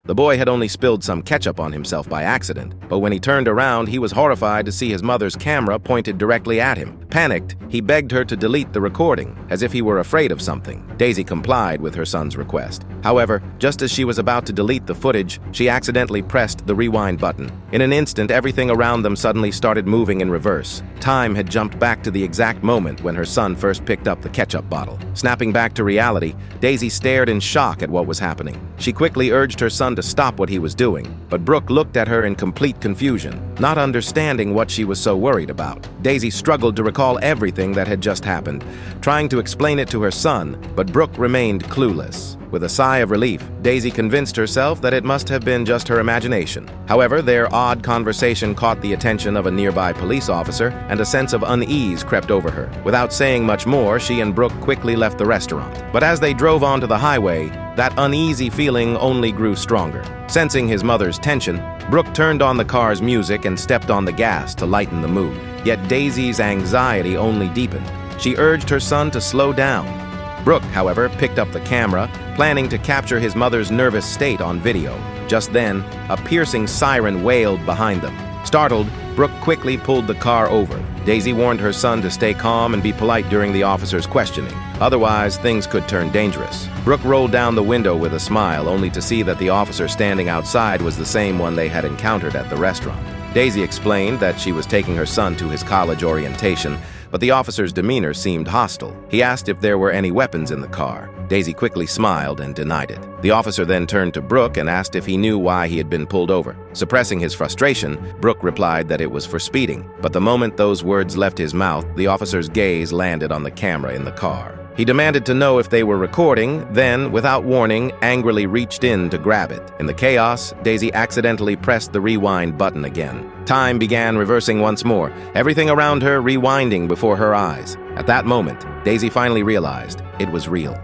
The boy had only spilled some ketchup on himself by accident, but when he turned around, he was horrified to see his mother's camera pointed directly at him. Panicked, he begged her to delete the recording, as if he were afraid of something. Daisy complied with her son's request. However, just as she was about to delete the footage, she accidentally pressed the rewind button. In an instant, everything around them suddenly started moving in reverse. Time had jumped back to the exact moment when her son first picked up the ketchup bottle. Snapping back to reality, Daisy stared in shock at what was happening. She quickly urged her son to stop what he was doing, but Brooke looked at her in complete confusion, not understanding what she was so worried about. Daisy struggled to recall everything that had just happened, trying to explain it to her son, but Brooke remained clueless. With a sigh of relief, Daisy convinced herself that it must have been just her imagination. However, their odd conversation caught the attention of a nearby police officer, and a sense of unease crept over her. Without saying much more, she and Brooke quickly left the restaurant. But as they drove onto the highway, that uneasy feeling only grew stronger. Sensing his mother's tension, Brooke turned on the car's music and stepped on the gas to lighten the mood. Yet Daisy's anxiety only deepened. She urged her son to slow down. Brooke, however, picked up the camera, planning to capture his mother's nervous state on video. Just then, a piercing siren wailed behind them. Startled, Brooke quickly pulled the car over. Daisy warned her son to stay calm and be polite during the officer's questioning. Otherwise, things could turn dangerous. Brooke rolled down the window with a smile, only to see that the officer standing outside was the same one they had encountered at the restaurant. Daisy explained that she was taking her son to his college orientation, but the officer's demeanor seemed hostile. He asked if there were any weapons in the car. Daisy quickly smiled and denied it. The officer then turned to Brooke and asked if he knew why he had been pulled over. Suppressing his frustration, Brooke replied that it was for speeding. But the moment those words left his mouth, the officer's gaze landed on the camera in the car. He demanded to know if they were recording, then, without warning, angrily reached in to grab it. In the chaos, Daisy accidentally pressed the rewind button again. Time began reversing once more, everything around her rewinding before her eyes. At that moment, Daisy finally realized it was real.